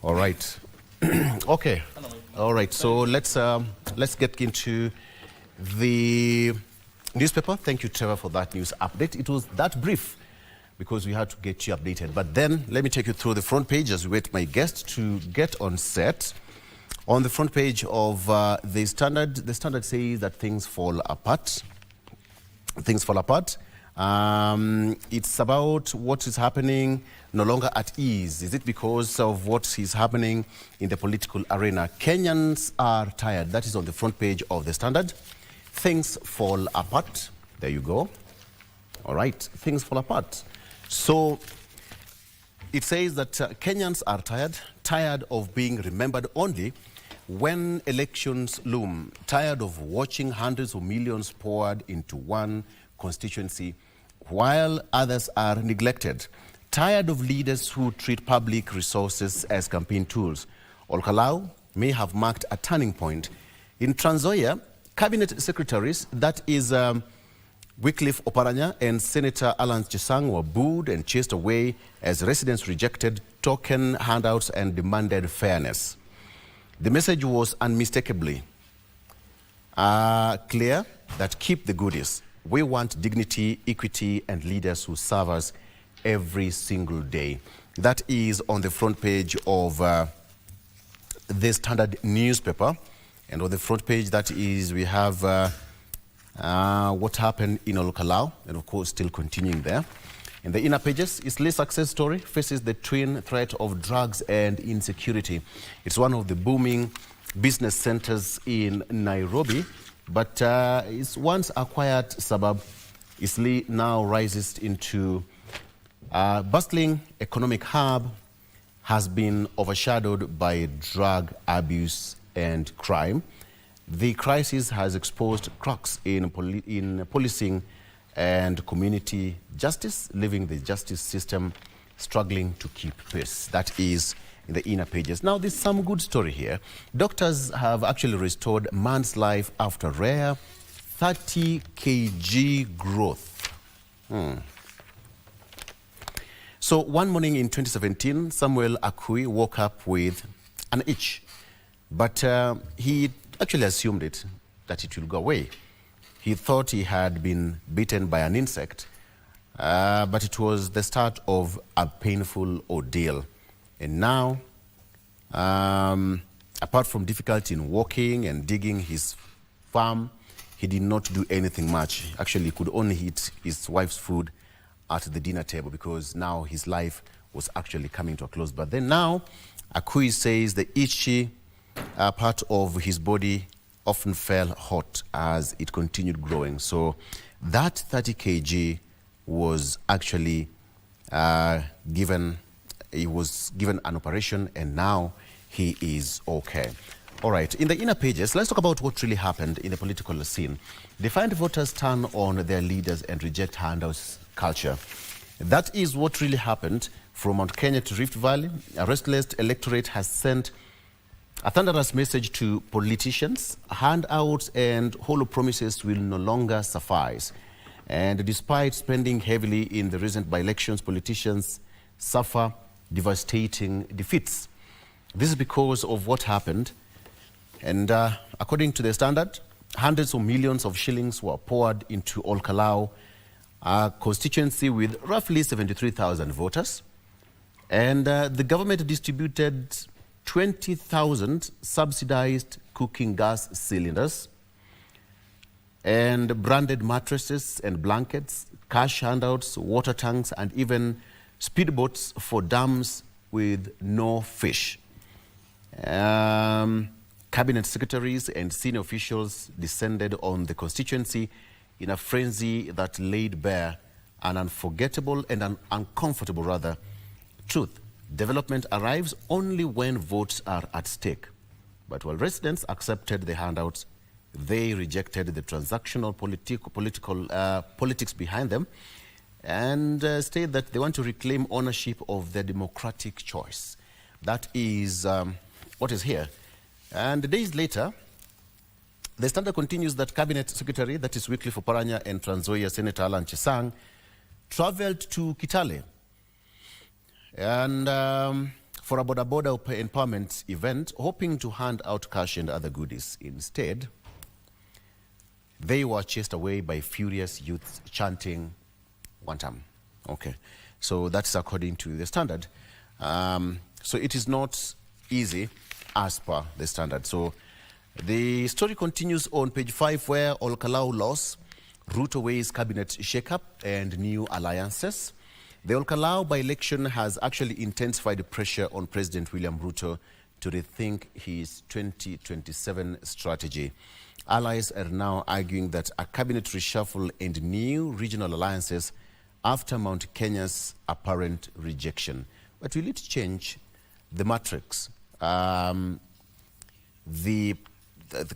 All right. Okay. All right. So let's get into the newspaper. Thank you, Trevor, for that news update. It was that brief because we had to get you updated. But then let me take you through the front page as we wait my guest to get on set. On the front page of the Standard says that things fall apart. Things fall apart. It's about what is happening no longer at ease. Is it because of what is happening in the political arena? Kenyans are tired. That is on the front page of the Standard. Things fall apart. There you go. All right. Things fall apart. So it says that Kenyans are tired of being remembered only when elections loom, tired of watching hundreds of millions poured into one constituency while others are neglected, tired of leaders who treat public resources as campaign tools. Ka-llowed may have marked a turning point. In Trans Nzoia, cabinet secretaries, that is Wycliffe Oparanya and Senator Alan Chesang, were booed and chased away as residents rejected token handouts and demanded fairness. The message was unmistakably clear that keep the goodies. We want dignity, equity, and leaders who serve us every single day. That is on the front page of the Standard newspaper. And on the front page, that is, we have what happened in Ka-llowed, and of course, still continuing there. In the inner pages, Eastleigh's success story faces the twin threat of drugs and insecurity. It's one of the booming business centers in Nairobi, but it's once a quiet suburb. Eastleigh now rises into a bustling economic hub, has been overshadowed by drug abuse and crime. The crisis has exposed cracks in policing and community justice, leaving the justice system struggling to keep pace. That is in the inner pages. Now, there's some good story here. Doctors have actually restored man's life after rare 30 kg growth. So one morning in 2017, Samuel Akui woke up with an itch, but he actually assumed that it will go away. He thought he had been bitten by an insect, but it was the start of a painful ordeal. And now, apart from difficulty in walking and digging his farm, he did not do anything much. Actually, he could only eat his wife's food at the dinner table because now his life was actually coming to a close. But then now, Akui says the itchy part of his body often fell hot as it continued growing. So that 30 kg was actually given an operation, and now he is okay. All right, in the inner pages, let's talk about what really happened in the political scene. Defiant voters turn on their leaders and reject handouts culture. That is what really happened from Mount Kenya to Rift Valley. A restless electorate has sent a thunderous message to politicians. Handouts and hollow promises will no longer suffice. And despite spending heavily in the recent by-elections, politicians suffer devastating defeats. This is because of what happened. And according to the Standard, hundreds of millions of shillings were poured into Ka-llowed, a constituency with roughly 73,000 voters. And the government distributed 20,000 subsidized cooking gas cylinders and branded mattresses and blankets, cash handouts, water tanks, and even speedboats for dams with no fish. Cabinet secretaries and senior officials descended on the constituency in a frenzy that laid bare an unforgettable and an uncomfortable, truth. Development arrives only when votes are at stake. But while residents accepted the handouts, they rejected the transactional politics behind them and stated that they want to reclaim ownership of their democratic choice. That is what is here. And days later, the Standard continues that Cabinet Secretary, that is Wycliffe Oparanya, and Trans Nzoia Senator Alan Chesang traveled to Kitale and for a border empowerment event, hoping to hand out cash and other goodies. Instead, they were chased away by furious youths chanting one time. Okay, so that's according to the Standard. So it is not easy as per the Standard. So the story continues on page 5, where Ka-llowed loss, Ruto weighs cabinet shake-up and new alliances. The Ka-llowed by-election has actually intensified the pressure on President William Ruto to rethink his 2027 strategy. Allies are now arguing that a cabinet reshuffle and new regional alliances after Mount Kenya's apparent rejection. But will it change the matrix? The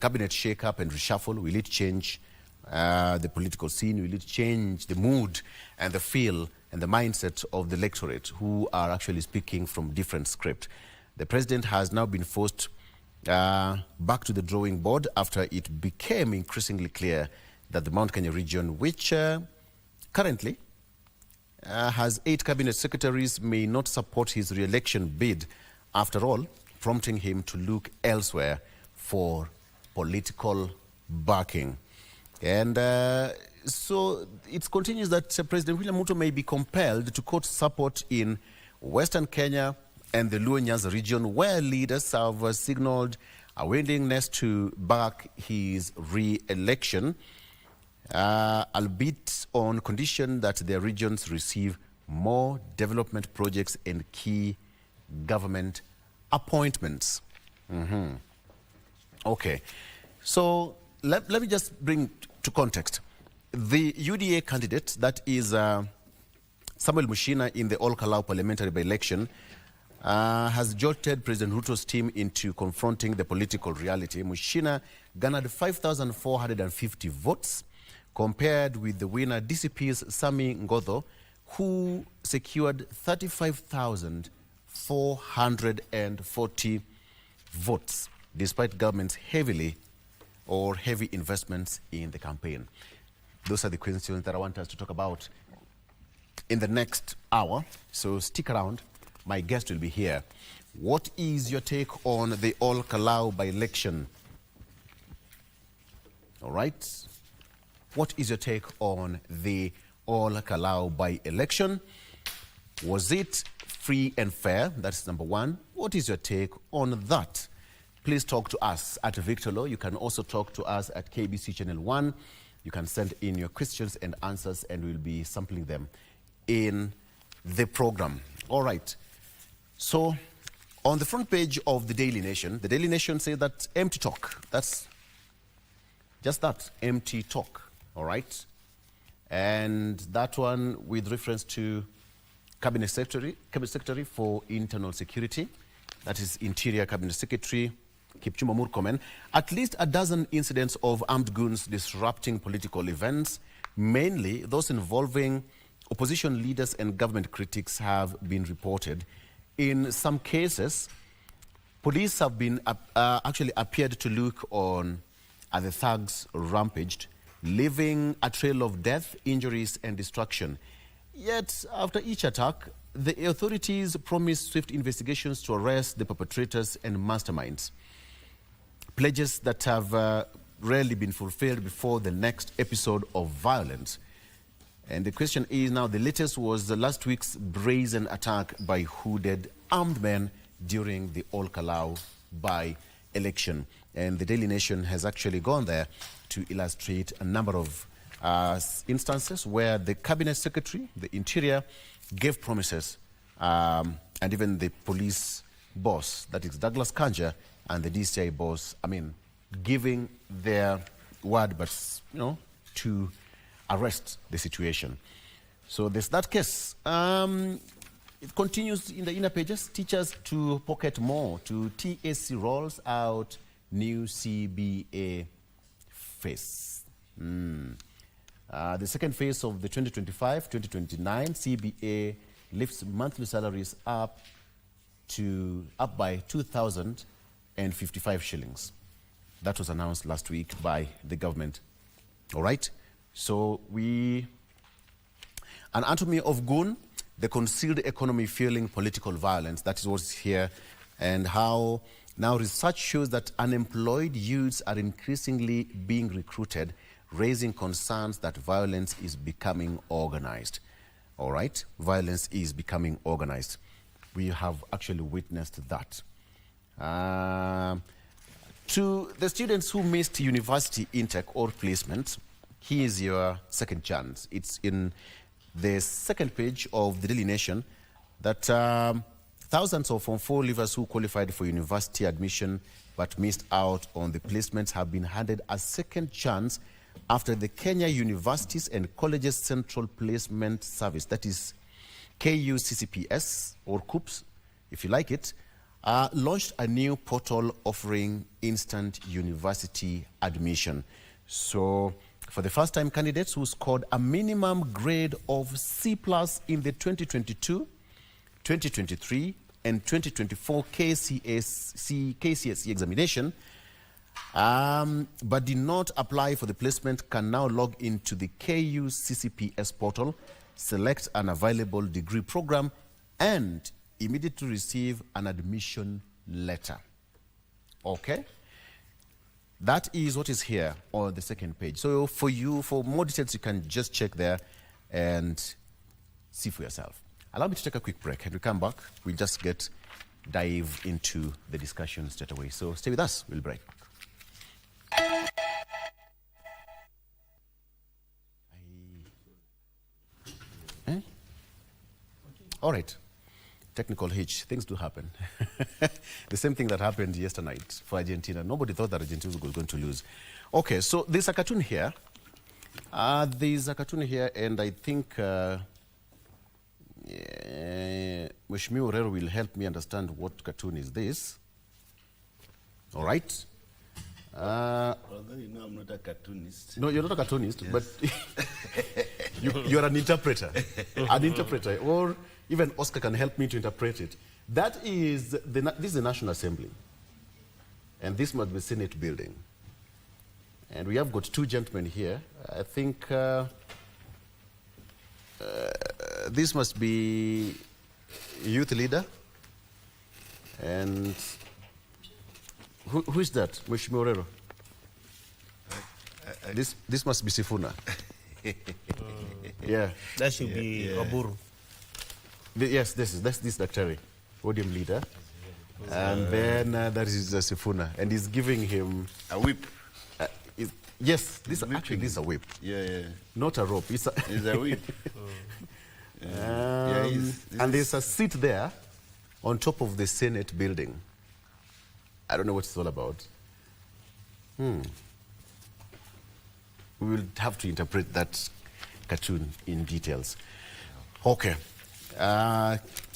cabinet shake-up and reshuffle, will it change the political scene? Will it change the mood and the feel and the mindset of the electorate, who are actually speaking from different script? The president has now been forced back to the drawing board after it became increasingly clear that the Mount Kenya region, which currently has 8 cabinet secretaries, may not support his re-election bid after all, prompting him to look elsewhere for political backing. And so it continues that President William Ruto may be compelled to court support in Western Kenya and the Luo Nyanza region, where leaders have signaled a willingness to back his re-election, albeit on condition that their regions receive more development projects and key government appointments. Okay, so let me just bring to context. The UDA candidate, that is Samuel Mushina, in the Ka-llowed parliamentary by-election, has jolted President Ruto's team into confronting the political reality. Mushina garnered 5,450 votes, compared with the winner, DCP's Sami Ngodho, who secured 35,440 votes, despite government's heavy investments in the campaign. Those are the questions that I want us to talk about in the next hour, so stick around. My guest will be here. What is your take on the Ka-llowed by-election? All right. What is your take on the Ka-llowed by-election? Was it free and fair? That's number one. What is your take on that? Please talk to us at Victor Law. You can also talk to us at KBC Channel 1. You can send in your questions and answers, and we'll be sampling them in the program. All right. So, on the front page of the Daily Nation says that empty talk. That's just that, empty talk. All right. And that one with reference to Cabinet Secretary for Internal Security. That is Interior Cabinet Secretary Kipchumba Murkomen. At least a dozen incidents of armed goons disrupting political events, mainly those involving opposition leaders and government critics, have been reported. In some cases, police have been actually appeared to look on at the thugs rampaged, leaving a trail of death, injuries, and destruction. Yet, after each attack, the authorities promised swift investigations to arrest the perpetrators and masterminds. Pledges that have rarely been fulfilled before the next episode of violence. And the question is now, the latest was the last week's brazen attack by hooded armed men during the Ka-llowed by-election. And the Daily Nation has actually gone there to illustrate a number of instances where the Cabinet Secretary, the Interior, gave promises, and even the police boss, that is Douglas Kanja, and the DCI boss, giving their word, but, to arrest the situation. So there's that case. It continues in the inner pages. Teachers to pocket more. To TSC rolls out new CBA phase. The second phase of the 2025-2029 CBA lifts monthly salaries up by 2,055 shillings. That was announced last week by the government. All right. So an anatomy of goon. the concealed economy fueling political violence. That is what's here. And how now research shows that unemployed youths are increasingly being recruited, raising concerns that violence is becoming organized. All right, violence is becoming organized. We have actually witnessed that. To the students who missed university intake or placement, here is your second chance. It's in the second page of the Daily Nation that thousands of Form 4 leavers who qualified for university admission but missed out on the placements have been handed a second chance after the Kenya Universities and Colleges Central Placement Service, that is KUCCPS or KUPS, if you like it, launched a new portal offering instant university admission. So for the first time, candidates who scored a minimum grade of C+ in the 2022, 2023 and 2024 KCSE examination, but did not apply for the placement can now log into the KUCCPS portal, select an available degree program, and immediately receive an admission letter. Okay? That is what is here on the second page. So for you, for more details, you can just check there and see for yourself. Allow me to take a quick break. And we come back, we'll just dive into the discussion straight away. So stay with us, we'll break. All right. Technical hitch, things do happen. The same thing that happened yesterday night for Argentina. Nobody thought that Argentina was going to lose. Okay, so there's a cartoon here. And I think Mheshimiwa Orero will help me understand what cartoon is this. All right. Although you know I'm not a cartoonist. No, you're not a cartoonist, yes. But you're an interpreter. Or even Oscar can help me to interpret it. That is, this is the National Assembly. And this must be the Senate building. And we have got two gentlemen here. I think this must be youth leader. And who is that? Mheshimiwa Orero? This must be Sifuna. Yeah. That should be Oburu. Yes, this Dr. podium leader. And then that is Sifuna. And he's giving him a whip. Yes, this is a whip. Yeah. Not a rope. It's a whip. And there's a seat there on top of the Senate building. I don't know what it's all about. We will have to interpret that cartoon in details. Okay.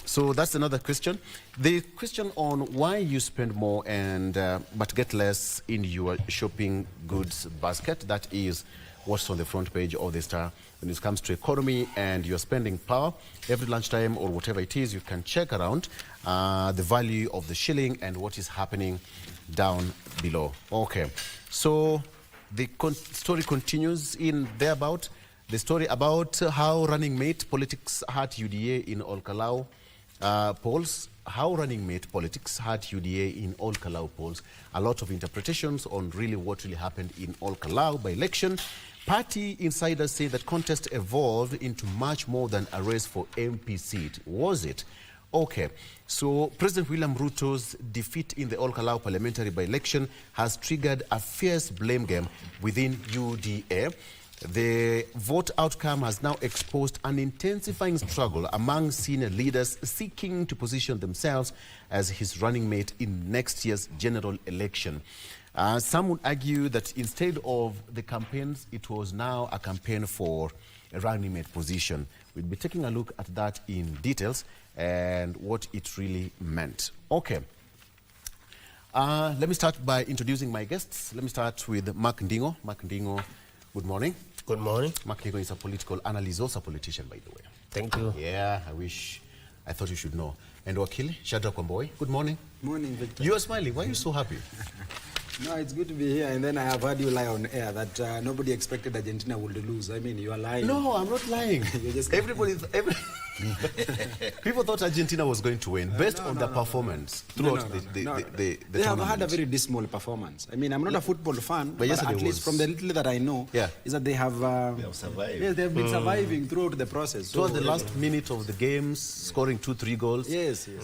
So that's another question. The question on why you spend more and but get less in your shopping goods basket. That is what's on the front page of the Star when it comes to economy and your spending power. Every lunchtime or whatever it is, you can check around the value of the shilling and what is happening down below. Okay, so the story continues in thereabout. The story about how running mate politics hurt UDA in all Ka-llowed polls. How running mate politics hurt UDA in all Ka-llowed polls. A lot of interpretations on really what really happened in all Ka-llowed by election. Party insiders say that contest evolved into much more than a race for MP seat. Was it? Okay, so President William Ruto's defeat in the all Ka-llowed parliamentary by-election has triggered a fierce blame game within UDA. The vote outcome has now exposed an intensifying struggle among senior leaders seeking to position themselves as his running mate in next year's general election. Some would argue that instead of the campaigns, it was now a campaign for a running mate position. We'll be taking a look at that in details and what it really meant. Okay. Let me start by introducing my guests. Let me start with Mark Ndingo. Mark Ndingo, good morning. Good morning. Mark Ndingo is a political analyst, also a politician, by the way. Thank you. Yeah, I thought you should know. And Wakili, Shadrack Wamboi, good morning. Morning, Victor. You are smiling. Why are you so happy? No, it's good to be here. And then I have heard you lie on air that nobody expected Argentina would lose. I mean, you are lying. No, I'm not lying. You're just People thought Argentina was going to win based on their performance throughout the They have had a tournament. very dismal performance. I mean, I'm not a football fan, but yesterday at least was- from the little that I know, Yeah. is that they have survived. Yes, they have been surviving throughout the process. Towards the last minute of the games, scoring 2-3 goals. Yes, yes.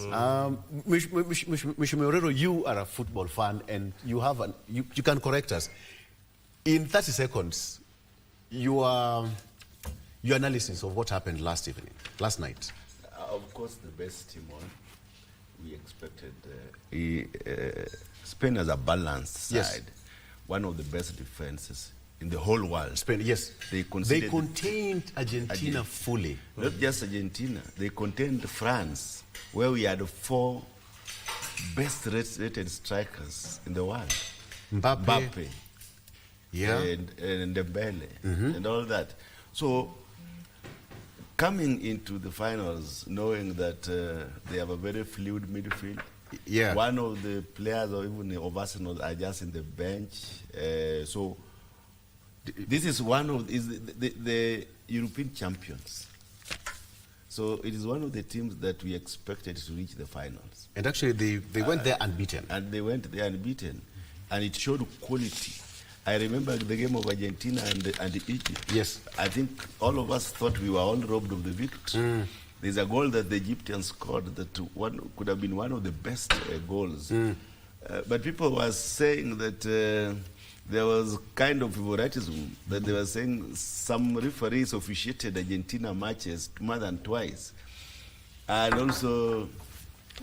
Mishimorero, you are a football fan, and you have you can correct us. In 30 seconds, your analysis of what happened last night. Of course, the best team won. We expected Spain as a balanced side. Yes. One of the best defenses in the whole world. Spain, yes. They They contained Argentina fully. Not just Argentina. They contained France, where we had 4 best rated strikers in the world. Mbappe. Yeah. And Dembele and all that. So coming into the finals, knowing that they have a very fluid midfield. Yeah. One of the players or even of Arsenal are just in the bench. So this is one of the European champions. So it is one of the teams that we expected to reach the finals. And actually, they went there unbeaten. And they went there unbeaten. And it showed quality. I remember the game of Argentina and Egypt. Yes. I think all of us thought we were all robbed of the victory. There's a goal that the Egyptians scored that could have been one of the best goals. But people were saying that there was kind of favoritism, that they were saying some referees officiated Argentina matches more than twice. And also,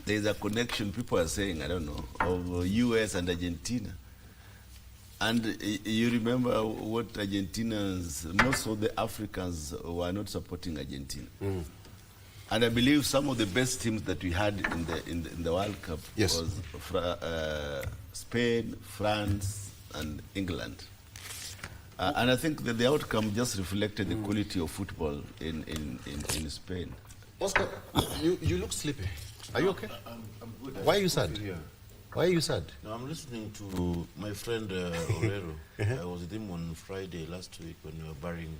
there's a connection, people are saying, I don't know, of US and Argentina. And you remember what Argentinians, most of the Africans were not supporting Argentina. And I believe some of the best teams that we had in the World Cup Yes. was Spain, France, and England. And I think that the outcome just reflected the quality of football in Spain. Oscar, you look sleepy. Are you okay? I'm good. Why are you sad? Yeah. Why are you sad? No, I'm listening to my friend Orero. I was with him on Friday last week when we were burying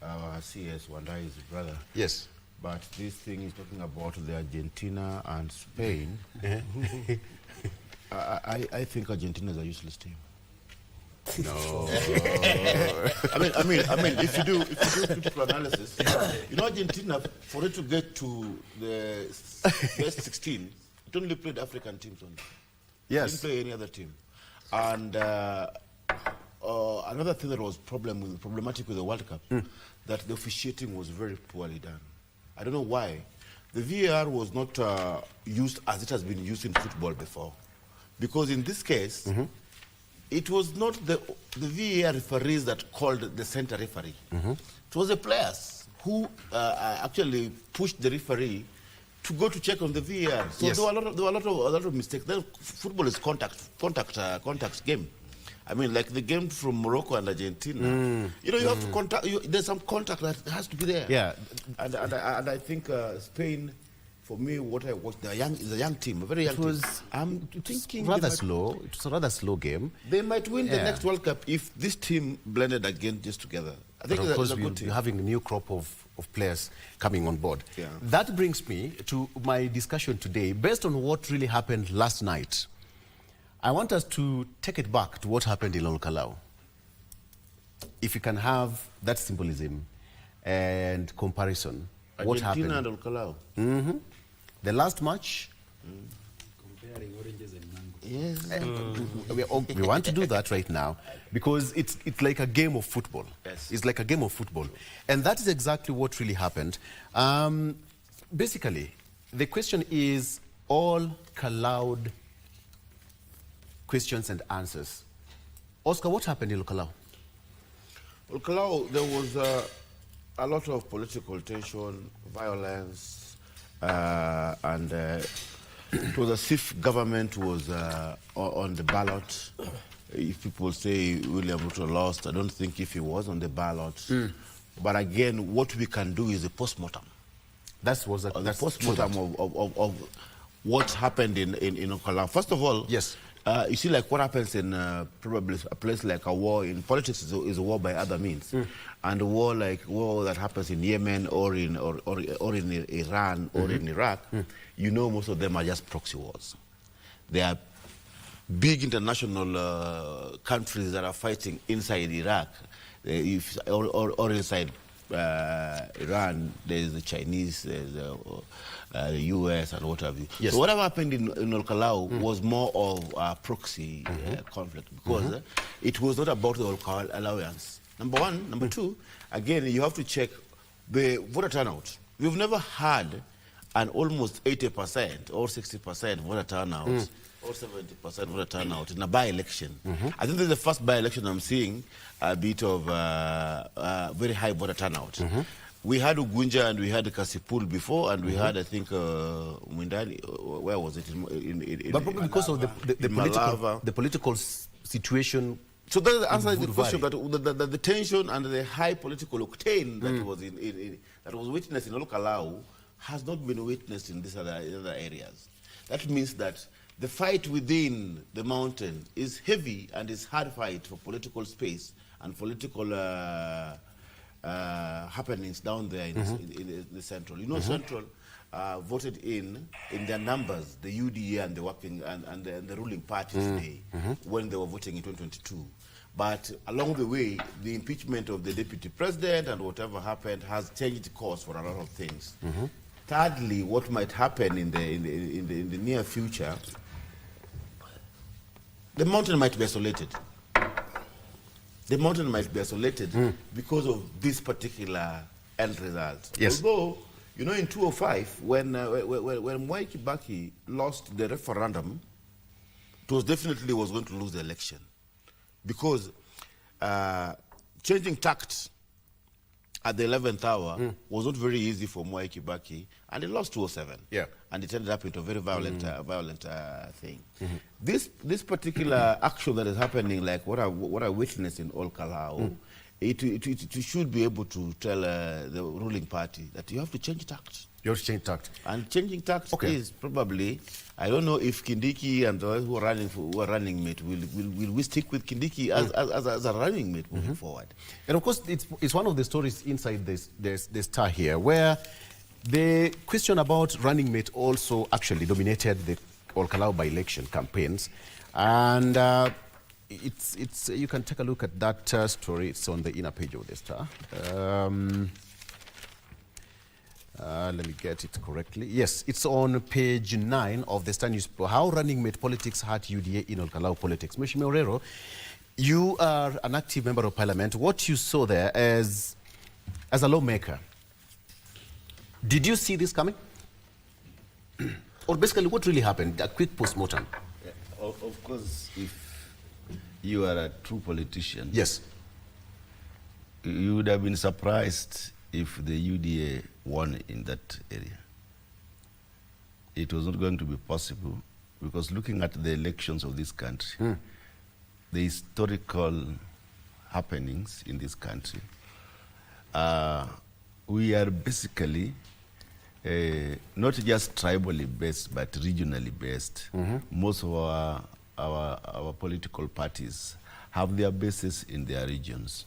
our CS Wandai's brother. Yes. But this thing is talking about the Argentina and Spain. I think Argentina is a useless team. No. I mean, if you do critical analysis, you know, Argentina, for it to get to the best 16, it only played African teams only. Yes. Didn't play any other team. And another thing that was problematic with the World Cup, that the officiating was very poorly done. I don't know why. The VAR was not used as it has been used in football before. Because in this case, it was not the VAR referees that called the center referee. It was the players who actually pushed the referee to go to check on the VAR. So Yes. there were a lot of mistakes. Then football is contact game. I mean, like the game from Morocco and Argentina. You know, you have to contact. There's some contact that has to be there. Yeah. And I think Spain, for me, what I watched, is a young team, a very young team. I'm thinking rather slow. It was a rather slow game. they might win the Yeah. next World Cup if this team blended again just together. I think But of it's course, a good we're team. having a new crop of players coming on board. Yeah. That brings me to my discussion today. Based on what really happened last night, I want us to take it back to what happened in Ka-llowed. If you can have that symbolism and comparison, what Argentina happened? and Ka-llowed. The last match, Comparing oranges and mangoes. Yes. we want to do that right now because it's like a game of football. Yes. It's like a game of football. And that is exactly what really happened. Basically, the question is all Ka-llowed questions and answers. Oscar, what happened in Ka-llowed? Well, Ka-llowed, there was a lot of political tension, violence, and it was as if government was on the ballot. If people say William Ruto lost, I don't think if he was on the ballot. But again, what we can do is a postmortem. That's The postmortem of what happened in Ka-llowed. First of all, Yes. You see, like what happens in probably a place like a war in politics is a war by other means, and a war like war that happens in Yemen or in Iran or in Iraq, you know, most of them are just proxy wars. They are big international countries that are fighting inside Iraq, or inside Iran. There's the Chinese, there's the US, and what have you. Yes. So whatever happened in Al-Ka-llowed was more of a proxy conflict, because it was not about the Al-Ka alliance. Number one. Number two, again, you have to check the voter turnout. We've never had an almost 80% or 60% voter turnout or 70% voter turnout in a by-election. I think this is the first by-election I'm seeing a bit of very high voter turnout. We had Ugunja and we had Kasipul before, and we had, I think, Mwindani. Where was it? But probably because of the political situation. So that's the answer to the question, that the tension and the high political octane that was that was witnessed in Al-Ka-llowed has not been witnessed in these other areas. That means that the fight within the mountain is heavy and is hard fight for political space and political happenings down there in the central. You know, central voted in their numbers the UDA and the working and the ruling parties when they were voting in 2022. But along the way, the impeachment of the deputy president and whatever happened has changed course for a lot of things. Thirdly, what might happen in the near future, the mountain might be isolated. The mountain might be isolated because of this particular end result. Yes. Although, you know, in 2005, when Mwai Kibaki lost the referendum, it was definitely was going to lose the election, because changing tact at the 11th hour was not very easy for Mwai Kibaki, and he lost 2007. Yeah. And it ended up into a very violent thing. This particular action that is happening, like what I witnessed in Al-Ka-llowed, it should be able to tell the ruling party that you have to change tact. You have to change tact. And changing tact is probably, I don't know if Kindiki and those who are running mate will we stick with Kindiki as a running mate moving forward. And of course, it's one of the stories inside this Star here, where the question about running mate also actually dominated the Al-Ka-llowed by-election campaigns. And it's you can take a look at that story. It's on the inner page of the Star. Let me get it correctly. Yes, it's on page 9 of the Star newspaper. How running mate politics hurt UDA in Al-Ka-llowed politics. Mheshimiwa Orero, you are an active member of parliament. What you saw there as a lawmaker, did you see this coming? Or basically, what really happened? A quick post-mortem. Yeah, of course, if you are a true politician, yes, you would have been surprised if the UDA won in that area. It was not going to be possible, because looking at the elections of this country, the historical happenings in this country, we are basically not just tribally based, but regionally based. Most of our political parties have their bases in their regions.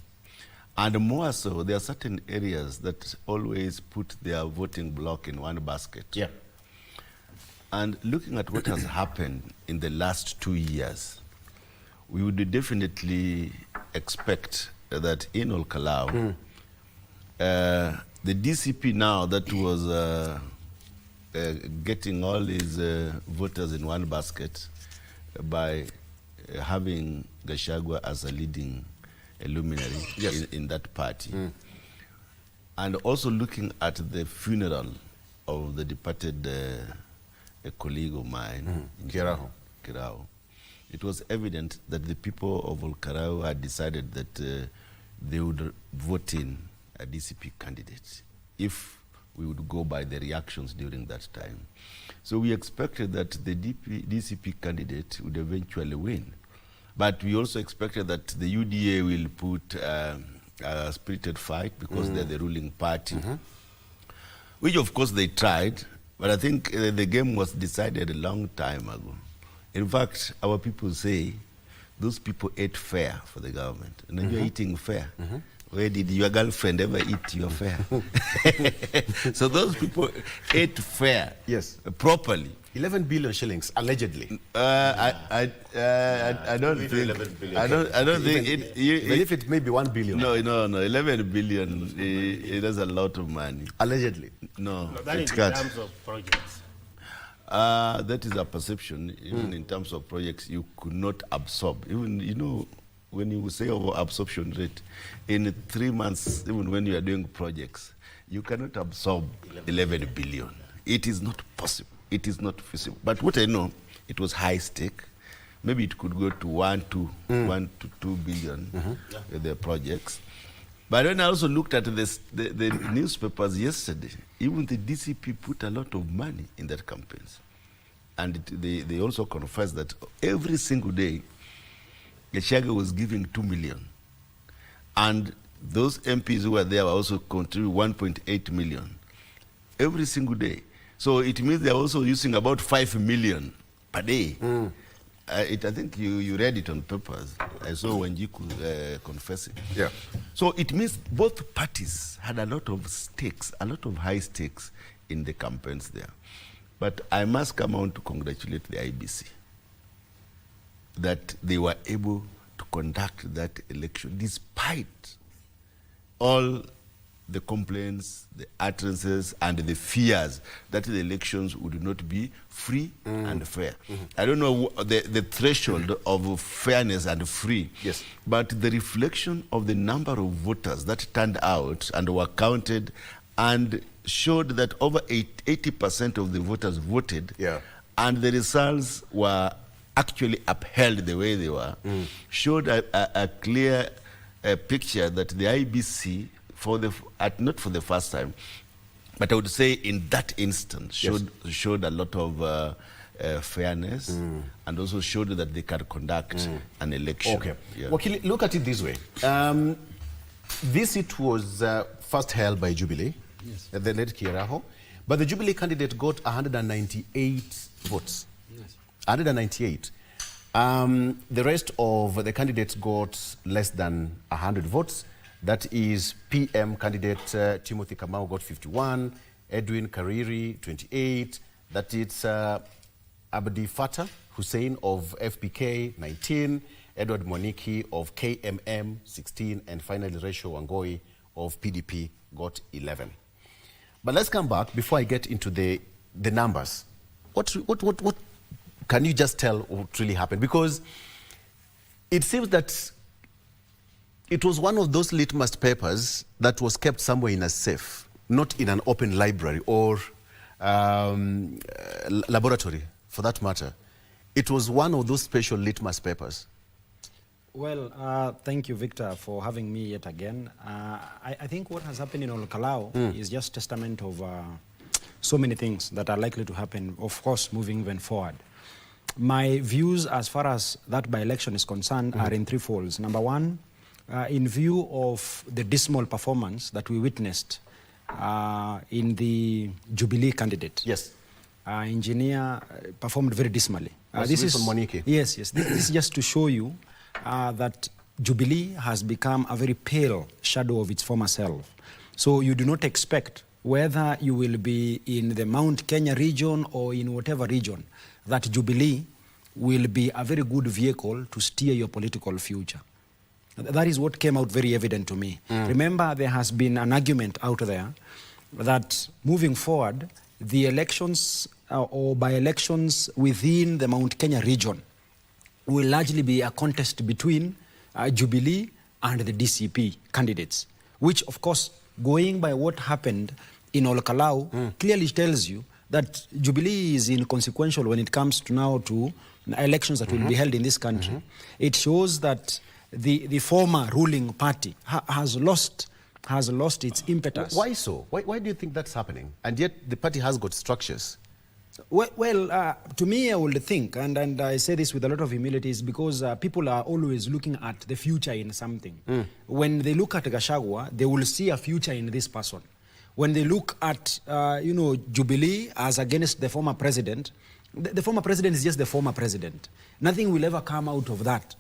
And more so, there are certain areas that always put their voting bloc in one basket. Yeah. And looking at what has happened in the last 2 years, we would definitely expect that in Al-Ka-llowed, the DCP now that was getting all these voters in one basket by having Gachagua as a leading luminary in that party, and also looking at the funeral of the departed a colleague of mine, Kirao, it was evident that the people of Al-Ka-llowed had decided that they would vote in a DCP candidate if we would go by the reactions during that time. So we expected that the DCP candidate would eventually win. But we also expected that the UDA will put a spirited fight, because they're the ruling party, which of course they tried, but I think the game was decided a long time ago. In fact, our people say those people ate fare for the government. And you're eating fare. Where did your girlfriend ever eat your fare? So those people ate fare Yes. properly. 11 billion shillings, allegedly. I don't think. 11 billion. I don't think it. Even if it may be 1 billion. No. 11 billion. It is a lot of money. Allegedly. No, That it is in can't. terms of projects. That is a perception. Even in terms of projects, you could not absorb. Even when you say over absorption rate, in 3 months, even when you are doing projects, you cannot absorb 11 billion. It is not possible. It is not feasible. But what I know, it was high stake. Maybe it could go to 1 to 2 billion with the projects. But when I also looked at the newspapers yesterday, even the DCP put a lot of money in their campaigns. And they also confessed that every single day, Gachagua was giving 2 million. And those MPs who were there were also contributing 1.8 million every single day. So it means they're also using about 5 million per day. I think you read it on papers. I saw Wanjiku confessing. Yeah. So it means both parties had a lot of stakes, a lot of high stakes in the campaigns there. But I must come on to congratulate the IBC that they were able to conduct that election despite all the complaints, the utterances, and the fears that the elections would not be free and fair. I don't know the threshold of fairness and free, yes, but the reflection of the number of voters that turned out and were counted and showed that over 80% of the voters voted, and the results were actually upheld the way they were, showed a clear picture that the IBC, not for the first time, but I would say in that instance, showed a lot of fairness and also showed that they can conduct an election. Okay. Yeah. Wakili, look at it this way. This seat was first held by Jubilee, the late Kieraho, but the Jubilee candidate got 198 votes. 198. The rest of the candidates got less than 100 votes. That is PM candidate Timothy Kamau got 51, Edwin Kariri 28, that is Abdi Fatah Hussein of FPK 19, Edward Moniki of KMM 16, and finally Resho Wangoi of PDP got 11. But let's come back before I get into the numbers. What can you just tell what really happened? Because it seems that it was one of those litmus papers that was kept somewhere in a safe, not in an open library or laboratory, for that matter. It was one of those special litmus papers. Well, thank you, Victor, for having me yet again. I think what has happened in Ka-llowed is just testament of so many things that are likely to happen, of course, moving even forward. My views as far as that by-election is concerned are in three folds. Number one, in view of the dismal performance that we witnessed in the Jubilee candidate. Yes. Engineer performed very dismally. This is Moniki. Yes. This is just to show you that Jubilee has become a very pale shadow of its former self. So you do not expect, whether you will be in the Mount Kenya region or in whatever region, that Jubilee will be a very good vehicle to steer your political future. That is what came out very evident to me. Remember, there has been an argument out there that moving forward, the elections or by-elections within the Mount Kenya region will largely be a contest between Jubilee and the DCP candidates, which, of course, going by what happened in Ka-llowed, clearly tells you that Jubilee is inconsequential when it comes to now to elections that will be held in this country. It shows that the former ruling party has lost its impetus. Why so? Why do you think that's happening? And yet the party has got structures. Well, to me, I would think, and I say this with a lot of humility, is because people are always looking at the future in something. When they look at Gachagua, they will see a future in this person. when they look at, Jubilee as against the former president, the former president is just the former president. Nothing will ever come out of that.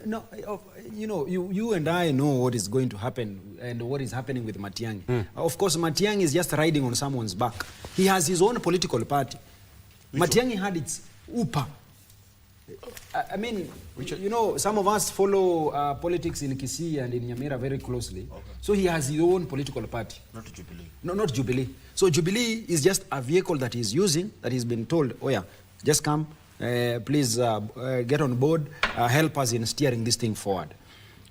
No, you and I know what is going to happen and what is happening with Matiang'i. Of course, Matiang'i is just riding on someone's back. He has his own political party. Matiang'i had its UPA. I mean, some of us follow politics in Kisii and in Nyamira very closely. Okay. So he has his own political party. Not Jubilee. No, not Jubilee. So Jubilee is just a vehicle that he's using, that he's been told, oh yeah, just come, please get on board, help us in steering this thing forward.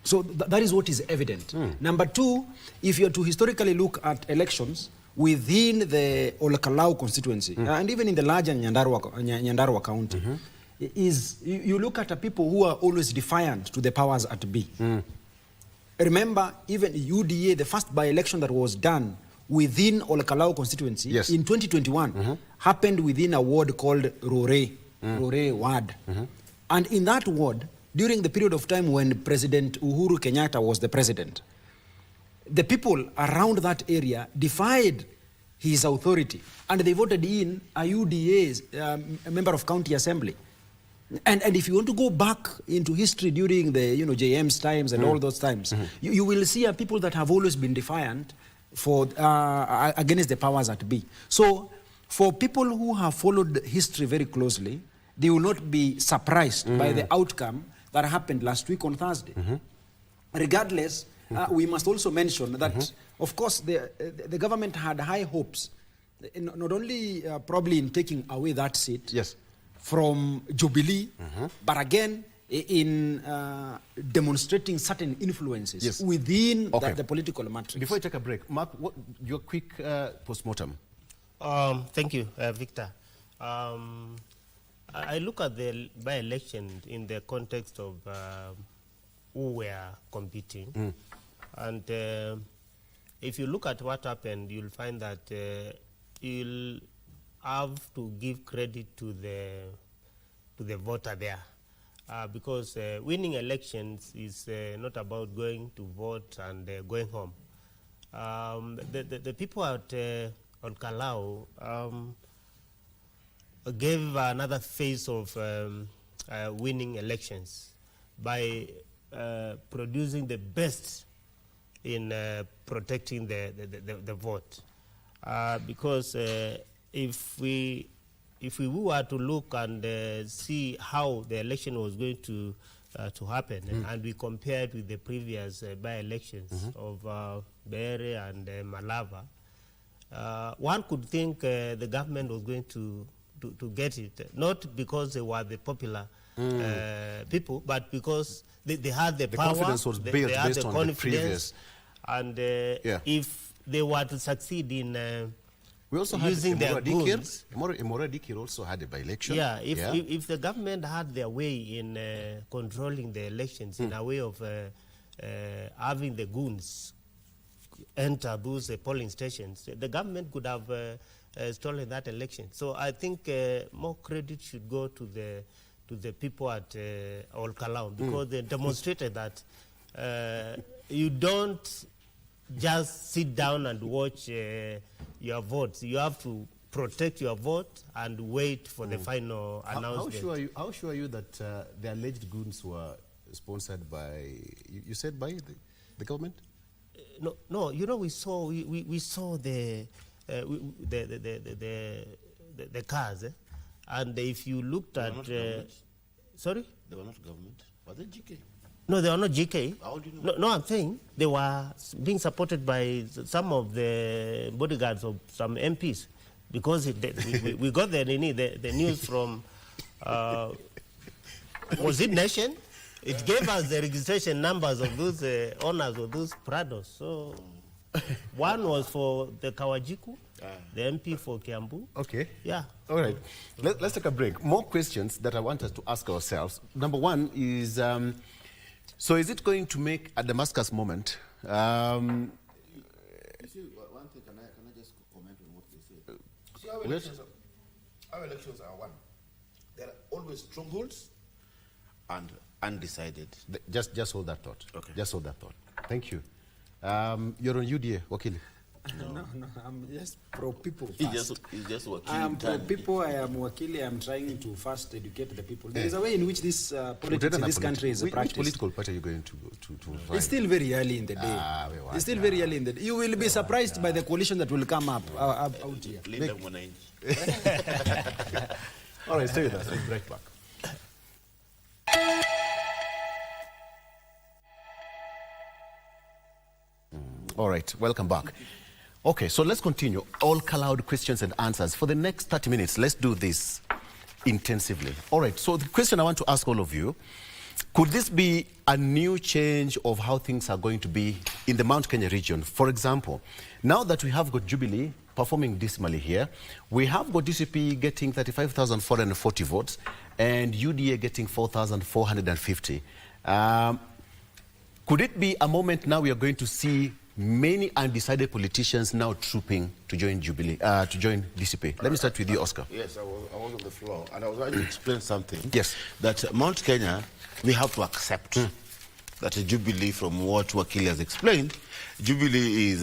So that is what is evident. Number two, if you are to historically look at elections within the Ka-llowed constituency, and even in the larger Nyandarua County, is you look at people who are always defiant to the powers at B. Remember, even UDA, the first by-election that was done within Ka-llowed constituency in 2021 happened within a ward called Rore ward. And in that ward, during the period of time when President Uhuru Kenyatta was the president, the people around that area defied his authority, and they voted in a UDA a member of county assembly. And if you want to go back into history during the JM's times and all those times, you will see people that have always been defiant for against the powers at B. So for people who have followed history very closely, they will not be surprised by the outcome that happened last week on Thursday. Regardless, we must also mention that, of course, the government had high hopes, not only probably in taking away that seat from Jubilee, but again, in demonstrating certain influences within the political matrix. Before I take a break, Mark, your quick post-mortem. Thank you, Victor. I look at the by-election in the context of who were competing. And if you look at what happened, you'll find that you'll have to give credit to the voter there. Because winning elections is not about going to vote and going home. The people at Ka-llowed gave another phase of winning elections by producing the best in protecting the vote. Because if we were to look and see how the election was going to happen, and we compared with the previous by-elections of Bere and Malava, one could think the government was going to get it, not because they were the popular people, but because they had the power, confidence was built they had based the on confidence, the previous. And if they were to succeed in we also using had their goods. Imora Dikir also had a by-election. If the government had their way in controlling the elections in a way of having the goons enter those polling stations, the government could have stolen that election. So I think more credit should go to the people at Ka-llowed, because they demonstrated that you don't just sit down and watch your votes. You have to protect your vote and wait for the final announcement. How sure are you that the alleged goons were sponsored by, you said by the government? No. We saw the cars, and if you looked at, sorry, they were not government. Were they GK? No, they were not GK. How do you know? No, I'm saying they were being supported by some of the bodyguards of some MPs, because we got the news from, was it Nation? It gave us the registration numbers of those owners of those Prados. So one was for the Kawajiku, the MP for Kiambu. Okay. Yeah. All right. Let's take a break. More questions that I want us to ask ourselves. Number one is, so is it going to make a Damascus moment? You see, one thing, can I just comment on what they say? See, our elections are one. There are always strongholds and undecided. Just hold that thought. Okay. Just hold that thought. Thank you. You're on UDA, Wakili. No, I'm just pro people He's first. just working. I am pro people, I am Wakili, I am trying to first educate the people. There is a way in which this politics in this country is Which practiced. political party are you going to find? It's still very early in the day. It's still very early in the day. You will be surprised by the coalition that will come up out here. All right, stay with us. We'll be right back. All right, welcome back. Okay, so let's continue. All Ka-llowed questions and answers. For the next 30 minutes, let's do this intensively. All right, so the question I want to ask all of you, could this be a new change of how things are going to be in the Mount Kenya region? For example, now that we have got Jubilee performing dismally here, we have got DCP getting 35,440 votes and UDA getting 4,450. Could it be a moment now we are going to see many undecided politicians now trooping to join Jubilee, to join DCP? Let me start with you, Oscar. Yes, I was on the floor, and I was trying to explain something. Yes. That Mount Kenya, we have to accept that a Jubilee, from what Wakili has explained, Jubilee is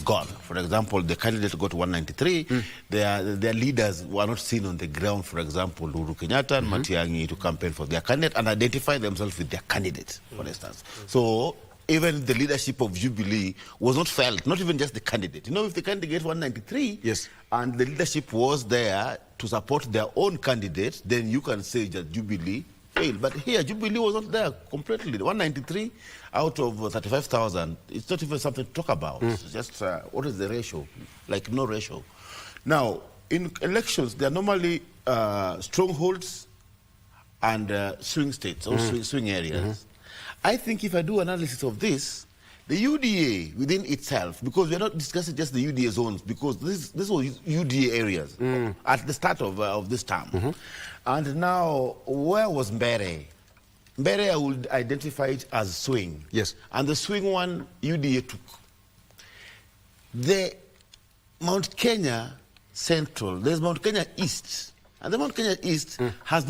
gone. For example, the candidate got 193. Their leaders were not seen on the ground, for example, Uhuru Kenyatta and Matiang'i, to campaign for their candidate and identify themselves with their candidate, for instance. So even the leadership of Jubilee was not felt, not even just the candidate. You know, if the candidate gets 193, yes, and the leadership was there to support their own candidate, then you can say that Jubilee failed. But here, Jubilee was not there completely. 193 out of 35,000, it's not even something to talk about. It's just, what is the ratio? Like, no ratio. Now, in elections, there are normally strongholds and swing states, or swing areas. I think if I do analysis of this, the UDA within itself, because we're not discussing just the UDA zones, because this was UDA areas at the start of this term. And now, where was Mbere? Mbere, I would identify it as swing. Yes. And the swing one, UDA took. The Mount Kenya Central, there's Mount Kenya East. And the Mount Kenya East is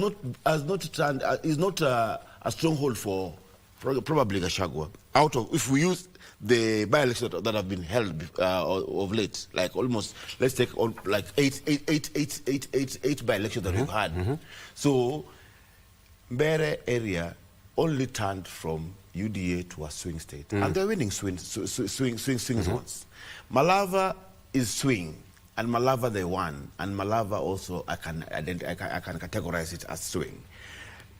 not a stronghold for probably Gachagua. Out of, if we use the by-elections that have been held of late, like almost, let's take on like eight by-elections that we've had. So, Mbere area only turned from UDA to a swing state, and they're winning swing zones. Malava is swing, and Malava they won, and Malava also I can categorize it as swing.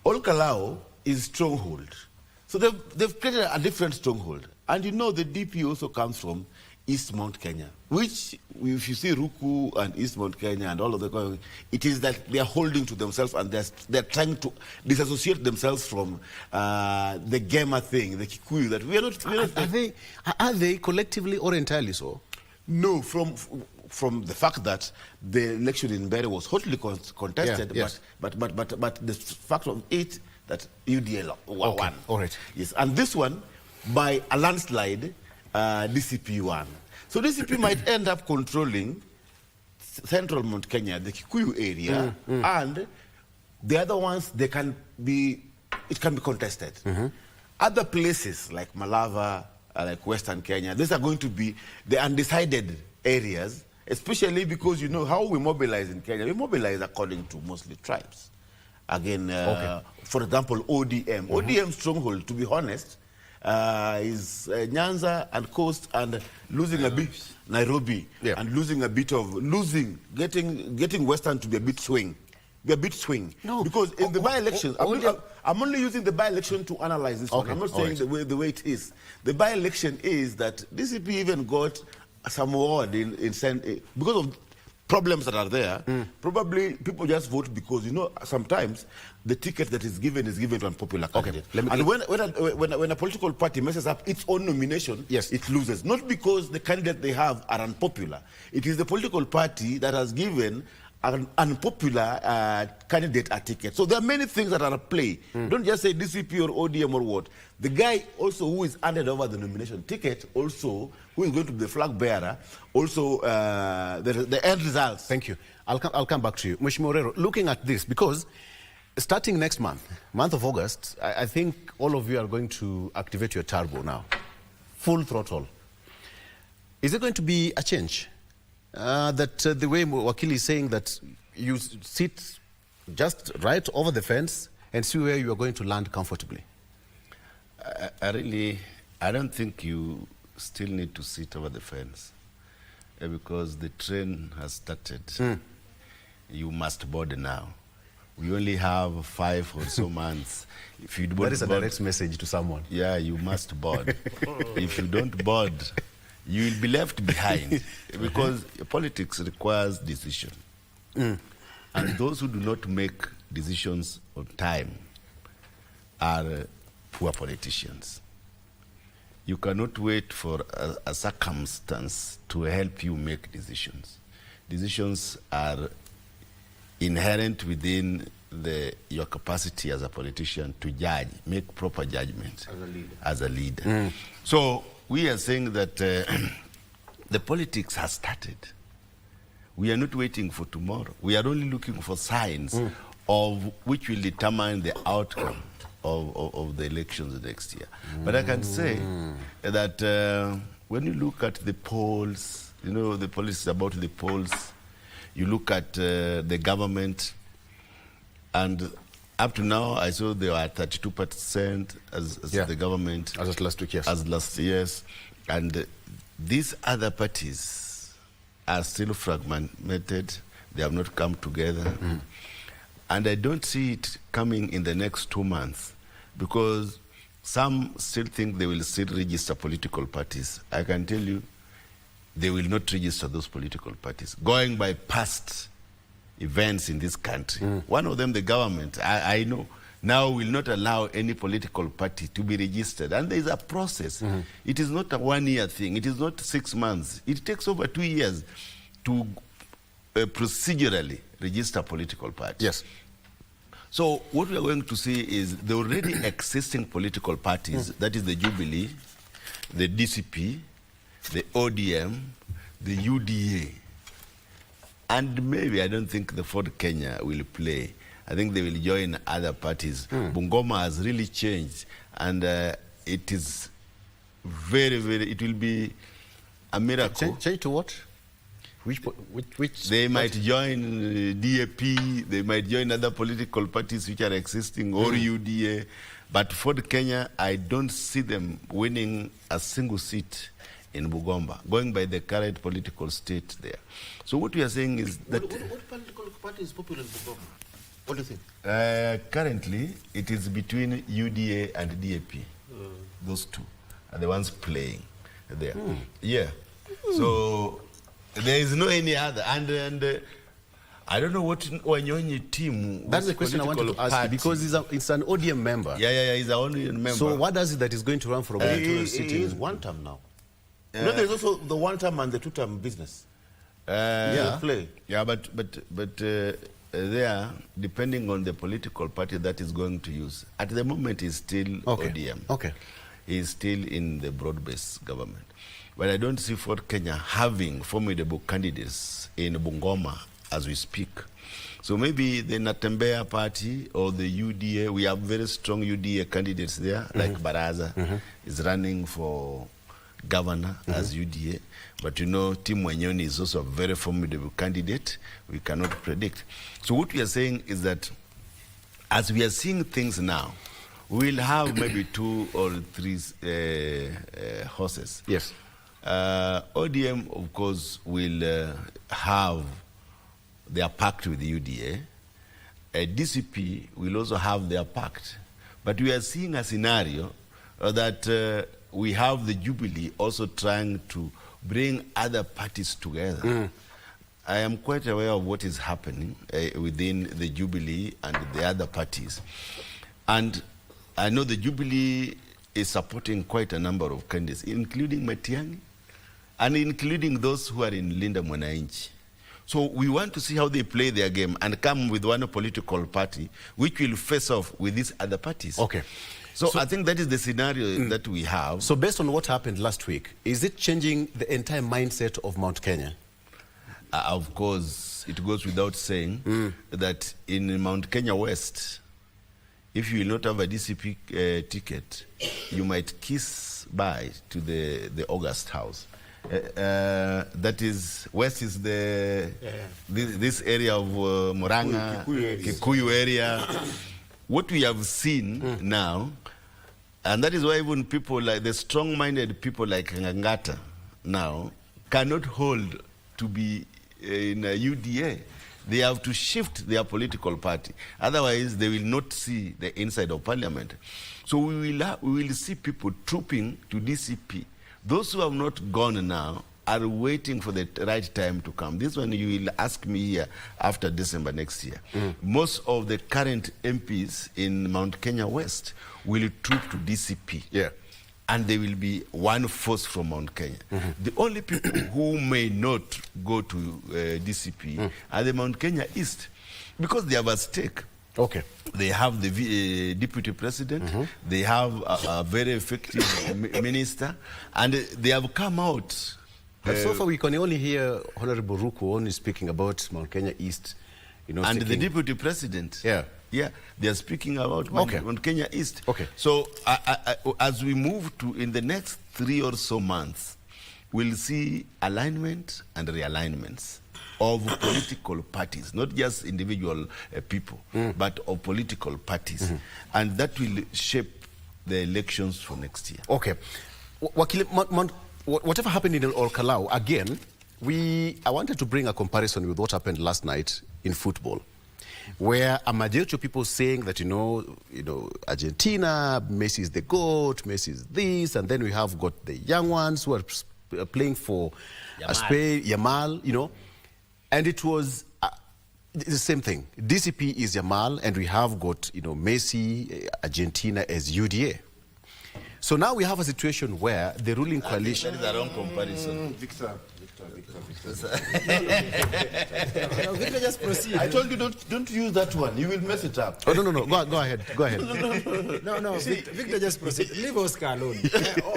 All Ka-llowed is stronghold. So they've created a different stronghold. And you know the DP also comes from East Mount Kenya, which, if you see Ruku and East Mount Kenya and all of the, it is that they are holding to themselves and they're trying to disassociate themselves from the Gema thing, the Kikuyu, that we are not... Are they collectively or entirely so? No, from the fact that the election in Mbere was hotly contested, yes. but the fact of it that UDA won. All right. Yes, and this one, by a landslide, DCP won. So DCP might end up controlling central Mount Kenya, the Kikuyu area, and the other ones, it can be contested. Other places like Malava, like Western Kenya, these are going to be the undecided areas, especially because you know how we mobilize in Kenya. We mobilize according to mostly tribes. Again, for example, ODM. ODM stronghold, to be honest, is Nyanza and Coast, and losing a bit Nairobi, and losing a bit of getting Western to be a bit swing. No, because in the by-elections, I'm only using the by-election to analyze this one. I'm not saying the way it is. The by-election is that DCP even got some award because of problems that are there. Probably people just vote because, you know, sometimes the ticket that is given to unpopular candidate. And when a political party messes up its own nomination, it loses. Not because the candidate they have are unpopular. It is the political party that has given an unpopular candidate a ticket. So there are many things that are at play. Don't just say DCP or ODM or what. The guy also who is handed over the nomination ticket, also who is going to be the flag bearer, also the end results. Thank you. I'll come back to you. Mheshimiwa Orero, looking at this, because starting next month of August, I think all of you are going to activate your turbo now. Full throttle. Is it going to be a change? That the way Wakili is saying that you sit just right over the fence and see where you are going to land comfortably? I don't think you still need to sit over the fence because the train has started. You must board now. We only have 5 or so months. If you don't That is a board, direct message to someone. yeah, you must board. If you don't board, you will be left behind because politics requires decision. And those who do not make decisions on time are poor politicians. You cannot wait for a circumstance to help you make decisions. Decisions are inherent within your capacity as a politician to judge, make proper judgment as a leader. So we are saying that the politics has started. We are not waiting for tomorrow. We are only looking for signs of which will determine the outcome of the elections next year. But I can say that when you look at the polls, you know, the policy about the polls, you look at the government, and up to now, I saw they were 32% as the government. As of last week, yes. As last year's. And these other parties are still fragmented. They have not come together. And I don't see it coming in the next 2 months because some still think they will still register political parties. I can tell you, they will not register those political parties. Going by past events in this country, one of them, the government, I know, now will not allow any political party to be registered. And there is a process. It is not a 1-year thing. It is not 6 months. It takes over 2 years to procedurally register political parties. Yes. So what we are going to see is the already existing political parties, that is the Jubilee, the DCP, the ODM, the UDA, and maybe I don't think the Ford Kenya will play. I think they will join other parties. Bungoma has really changed, and it is very, very, it will be a miracle. Change to what? Which they might join DAP, they might join other political parties which are existing, or UDA. But Ford Kenya, I don't see them winning a single seat in Bungoma, going by the current political state there. So what we are saying is that... What political party is popular in Bungoma? What do you think? Currently, it is between UDA and DAP. Those two are the ones playing there. Yeah. So there is no any other. And I don't know what Wanyonyi team... That's the question I wanted to ask you, because it's an ODM member. Yeah, he's an ODM member. So what does it that is going to run for a gubernatorial seat? It is one term now. You know, there's also the 1-term and the 2-term business. Play. Yeah, but there, depending on the political party that is going to use, at the moment is still ODM. Okay. He's still in the broad-based government. But I don't see Ford Kenya having formidable candidates in Bungoma as we speak. So maybe the Natembea party or the UDA, we have very strong UDA candidates there, like Baraza is running for governor as UDA. But you know, Tim Wanyoni is also a very formidable candidate. We cannot predict. So what we are saying is that as we are seeing things now, we'll have maybe 2 or 3 horses. Yes. ODM, of course, will have their pact with the UDA. DCP will also have their pact. But we are seeing a scenario that we have the Jubilee also trying to bring other parties together. I am quite aware of what is happening within the Jubilee and the other parties. And I know the Jubilee is supporting quite a number of candidates, including Matiang'i, and including those who are in Linda Mwananchi. So we want to see how they play their game and come with one political party which will face off with these other parties. Okay. So I think that is the scenario that we have. So based on what happened last week, is it changing the entire mindset of Mount Kenya? Of course, it goes without saying that in Mount Kenya West, if you will not have a DCP ticket, you might kiss bye to the August House. That is, west is this area of Moranga, Kikuyu area. What we have seen now, and that is why even people like the strong-minded people like Ngangata now cannot hold to be in a UDA. They have to shift their political party. Otherwise, they will not see the inside of parliament. So we will see people trooping to DCP. Those who have not gone now are waiting for the right time to come. This one you will ask me here after December next year. Most of the current MPs in Mount Kenya West will troop to DCP. Yeah. And they will be one force from Mount Kenya. The only people who may not go to DCP are the Mount Kenya East, because they have a stake. Okay. They have the deputy president, they have a very effective minister, and they have come out. But so far we can only hear Honorable Ruku only speaking about Mount Kenya East, you know, and sticking. the deputy president. Yeah, they are speaking about Mount Kenya East. Okay. So as we move to in the next 3 or so months, we'll see alignment and realignments of political parties, not just individual people, but of political parties. And that will shape the elections for next year. Okay. Wakili, whatever happened in Ka-llowed, again, I wanted to bring a comparison with what happened last night in football, where a majority of people saying that, you know, Argentina, Messi is the GOAT, Messi is this, and then we have got the young ones who are playing for Spain, Yamal, you know, and it was the same thing. DCP is Yamal, and we have got, you know, Messi, Argentina as UDA. So now we have a situation where the ruling coalition... That is a wrong comparison. Victor, Victor, just proceed. I told you don't use that one. You will mess it up. Oh, no. Go ahead. No, Victor, just proceed. Leave Oscar alone.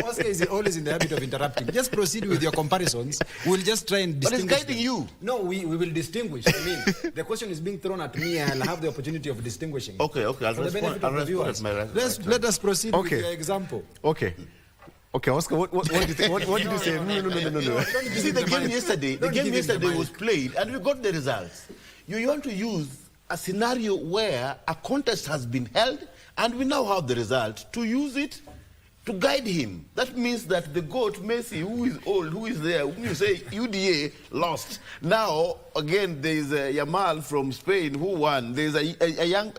Oscar is always in the habit of interrupting. Just proceed with your comparisons. We'll just try and distinguish. But it's guiding you. No, we will distinguish. I mean, the question is being thrown at me, and I'll have the opportunity of distinguishing. Okay. I'll respond at my right. Let us proceed with your example. Okay, Oscar, what did you think? What did you say? No. You see, the game yesterday was played, and we got the results. You want to use a scenario where a contest has been held, and we now have the result to use it to guide him. That means that the GOAT, Messi, who is old, who is there, who you say UDA lost. Now, again, there is Yamal from Spain who won. There is a young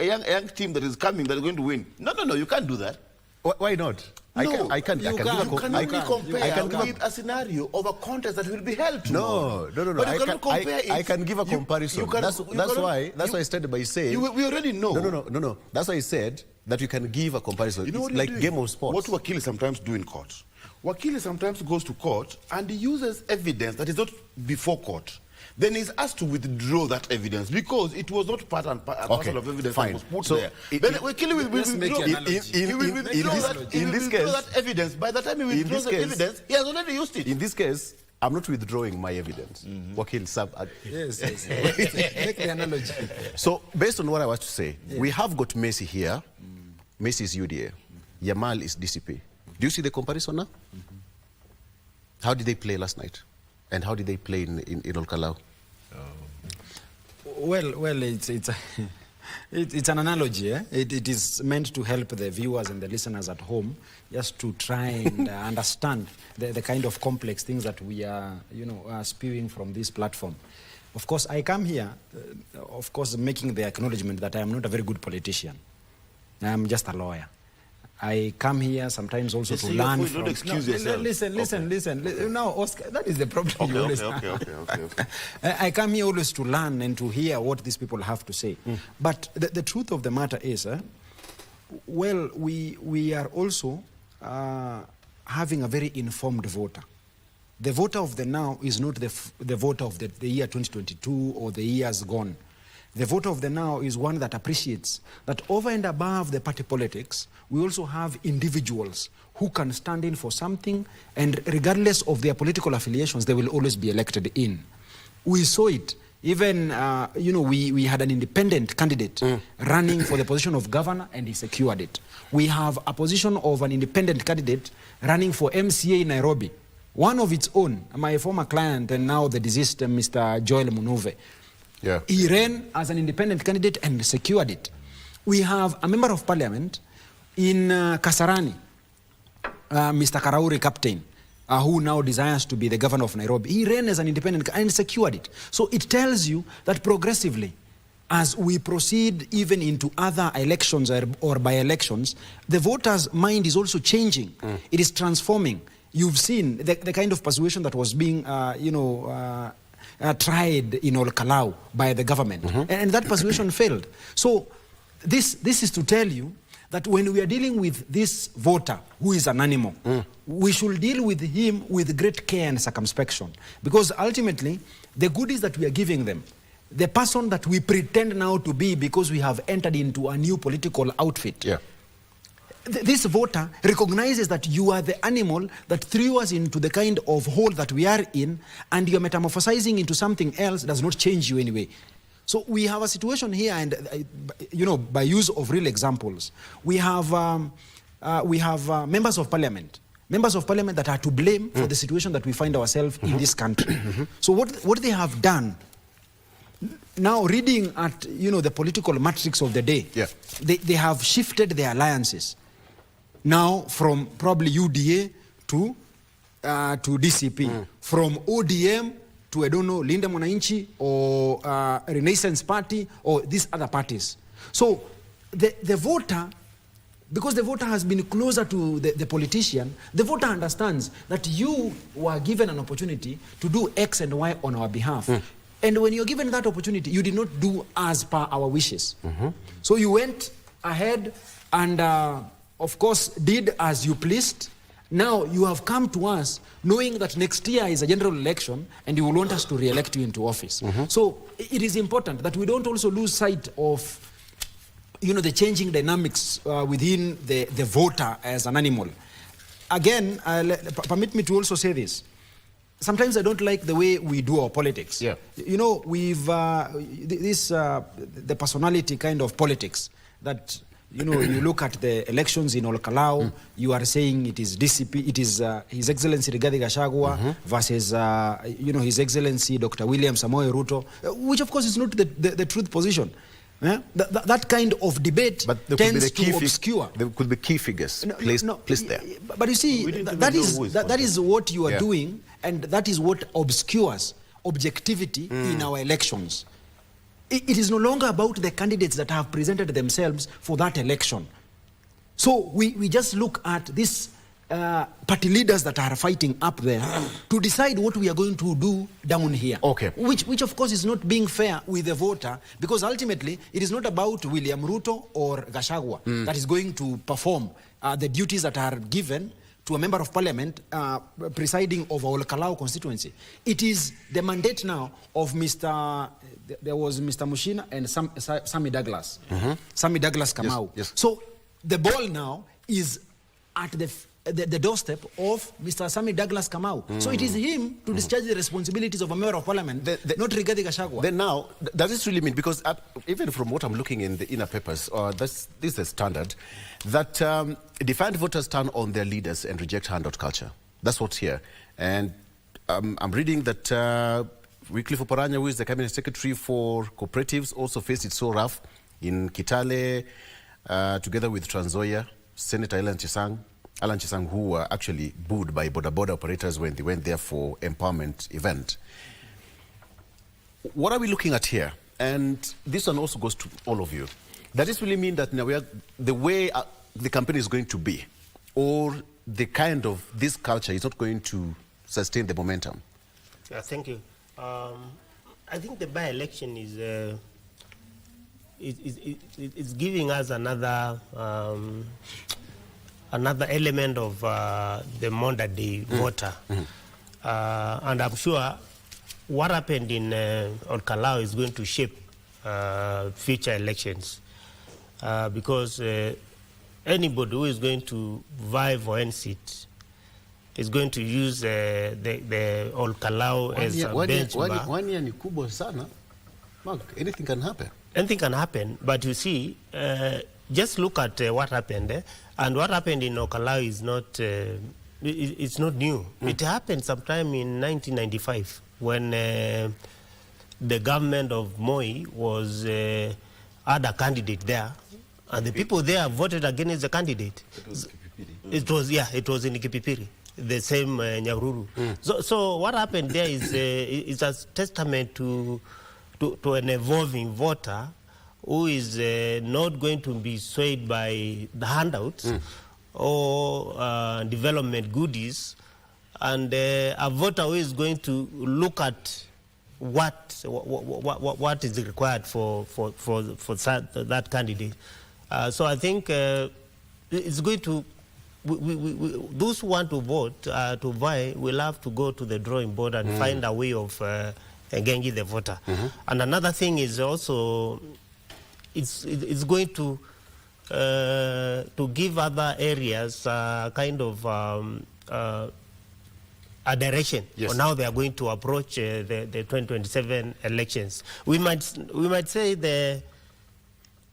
team that is coming that is going to win. No, you can't do that. Why not? No, I can you can only compare with a scenario of a contest that will be held tomorrow. No. But you cannot compare it. I can give a comparison. That's why I started by saying... We already know. No. That's why I said that you can give a comparison. You know, it's like game of sports. What Wakili sometimes do in court. Wakili sometimes goes to court and he uses evidence that is not before court. Then he's asked to withdraw that evidence because it was not part and parcel of evidence that was put there. Then Wakili will withdraw that evidence. By the time he withdraws the evidence, he has already used it. In this case, I'm not withdrawing my evidence. Wakil Sab. Yes. Make the analogy. So, based on what I was to say, we have got Messi here. Messi is UDA. Yamal is DCP. Do you see the comparison now? How did they play last night? And how did they play in Ka-llowed? Well, it's an analogy. It is meant to help the viewers and the listeners at home just to try and understand the kind of complex things that we are, spewing from this platform. Of course, I come here, making the acknowledgement that I am not a very good politician. I am just a lawyer. I come here sometimes also to learn from... Don't excuse yourself. Listen. Now, Oscar, that is the problem you always have. I come here always to learn and to hear what these people have to say. But the truth of the matter is, we are also having a very informed voter. The voter of the now is not the voter of the year 2022 or the years gone. The voter of the now is one that appreciates that over and above the party politics, we also have individuals who can stand in for something, and regardless of their political affiliations, they will always be elected in. We saw it Even, you know, we had an independent candidate running for the position of governor, and he secured it. We have a position of an independent candidate running for MCA in Nairobi. One of its own, my former client and now the deceased Mr. Joel Munove. Yeah. He ran as an independent candidate and secured it. We have a member of parliament in Kasarani, Mr. Karauri Captain, who now desires to be the governor of Nairobi. He ran as an independent and secured it. So it tells you that progressively, as we proceed even into other elections or by-elections, the voters' mind is also changing. It is transforming. You've seen the kind of persuasion that was being, tried in Ka-llowed by the government. And that persuasion failed. So this is to tell you that when we are dealing with this voter who is an animal, we should deal with him with great care and circumspection. Because ultimately, the goodies that we are giving them, the person that we pretend now to be because we have entered into a new political outfit, this voter recognizes that you are the animal that threw us into the kind of hole that we are in, and you're metamorphosizing into something else does not change you anyway. So we have a situation here, and you know, by use of real examples, we have members of parliament that are to blame for the situation that we find ourselves in this country. So what they have done, now reading at, you know, the political matrix of the day, they have shifted their alliances now from probably UDA to DCP, from ODM to, I don't know, Linda Mwananchi or Renaissance Party or these other parties. So the voter, because the voter has been closer to the politician, the voter understands that you were given an opportunity to do X and Y on our behalf. And when you're given that opportunity, you did not do as per our wishes. So you went ahead and, of course, did as you pleased. Now you have come to us knowing that next year is a general election and you will want us to re-elect you into office. So it is important that we don't also lose sight of, you know, the changing dynamics within the voter as an animal. Again, permit me to also say this. Sometimes I don't like the way we do our politics. You know, we've the personality kind of politics that, you know, you look at the elections in Ka-llowed, you are saying it is DCP, it is His Excellency Rigathi Gachagua versus, you know, His Excellency Dr. William Samoei Ruto, which of course is not the truth position. That kind of debate tends to obscure. There could be key figures placed there. But you see, that is what you are doing, and that is what obscures objectivity in our elections. It is no longer about the candidates that have presented themselves for that election. So we just look at these party leaders that are fighting up there to decide what we are going to do down here. Which of course is not being fair with the voter, because ultimately it is not about William Ruto or Gachagua that is going to perform the duties that are given to a member of parliament presiding over Ka-llowed constituency. It is the mandate now of there was Mr. Mushina and Sammy Douglas. Sammy Douglas Kamau. So the ball now is at the doorstep of Mr. Sammy Douglas Kamau. So it is him to discharge the responsibilities of a member of parliament, not Rigathi Gachagua. Then now, does this really mean, because even from what I'm looking in the inner papers, this is a standard, that defiant voters turn on their leaders and reject handout culture. That's what's here. And I'm reading that Wycliffe Oparanya, who is the cabinet secretary for cooperatives, also faced it so rough in Kitale, together with Trans Nzoia, Senator Alan Chisang, who were actually booed by border operators when they went there for empowerment event. What are we looking at here? And this one also goes to all of you. Does this really mean that now the way the campaign is going to be, or the kind of this culture is not going to sustain the momentum? Thank you. I think the by-election is giving us another element of the modern day voter. And I'm sure what happened in Ka-llowed is going to shape future elections. Because anybody who is going to vie for any seat is going to use the Ka-llowed as a benchmark. 1 year ni kubwa sana. Mark, anything can happen. Anything can happen, but you see, just look at what happened, and what happened in Ka-llowed is not, it's not new. It happened sometime in 1995 when the government of Moi was had a candidate there, and the people there voted against the candidate. It was in Kipipiri, the same Nyahururu. So what happened there is a testament to an evolving voter who is not going to be swayed by the handouts or development goodies, and a voter who is going to look at what is required for that candidate. So I think it's going to, those who want to vote, to vie, will have to go to the drawing board and find a way of engaging the voter. And another thing is also, it's going to give other areas kind of a direction on how they are going to approach the 2027 elections. We might say the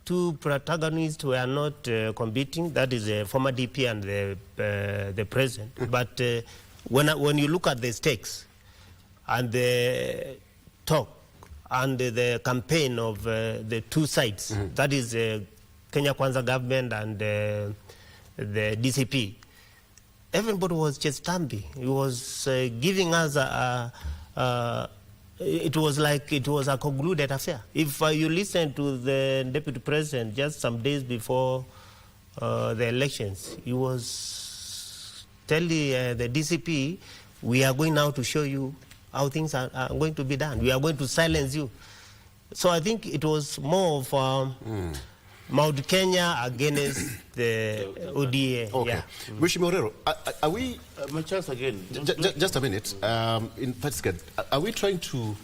two protagonists were not competing. That is the former DP and the present. But when you look at the stakes and the talk and the campaign of the two sides, that is Kenya Kwanza government and the DCP, everybody was just stamping. It was giving us it was like it was a concluded affair. If you listen to the deputy president just some days before the elections, he was telling the DCP, we are going now to show you how things are going to be done. We are going to silence you. So I think it was more of Mount Kenya against the ODA. Okay. Yeah. Mheshimiwa Orero, are we... My chance again. Just a minute. In Patsket, are we trying to,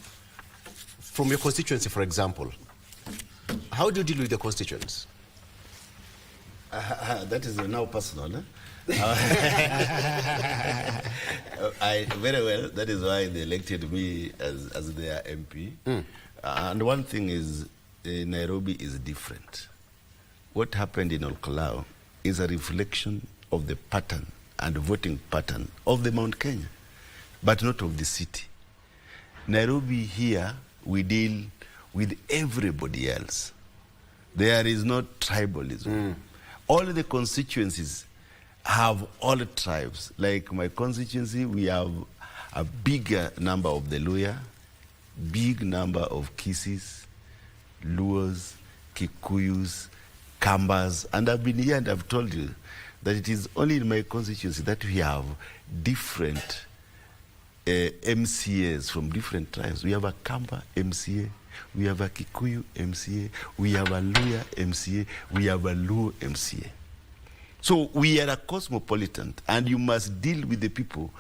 from your constituency, for example, how do you deal with the constituents? That is now personal. Very well. That is why they elected me as their MP. And one thing is, Nairobi is different. What happened in Ka-llowed is a reflection of the pattern and voting pattern of the Mount Kenya, but not of the city. Nairobi here, we deal with everybody else. There is no tribalism. All the constituencies have all tribes. Like my constituency, we have a bigger number of the Luya, big number of Kisis, Luos, Kikuyus, Kambas, and I've been here and I've told you that it is only in my constituency that we have different MCAs from different tribes. We have a Kamba MCA, we have a Kikuyu MCA, we have a Luya MCA, we have a Luo MCA. So we are a cosmopolitan, and you must deal with the people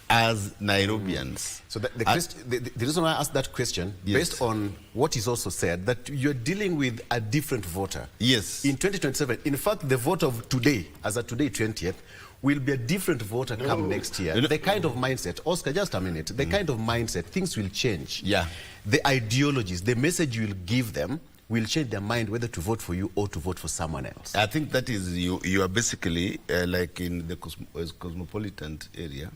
as Nairobians. So the reason why I asked that question, based on what is also said, that you're dealing with a different voter. Yes. In 2027, in fact, the vote of today, as of today, 20th, will be a different voter come next year. The kind of mindset, Oscar, just a minute, the kind of mindset, things will change. Yeah. The ideologies, the message you will give them will change their mind whether to vote for you or to vote for someone else. I think that is, you are basically like in the cosmopolitan area,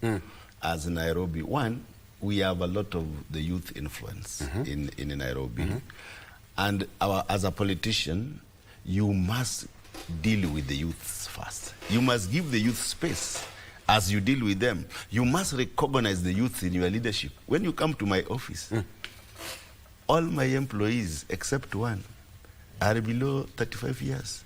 as in Nairobi. One, we have a lot of the youth influence in Nairobi. And as a politician, you must deal with the youths first. You must give the youth space as you deal with them. You must recognize the youth in your leadership. When you come to my office, all my employees, except one, are below 35 years.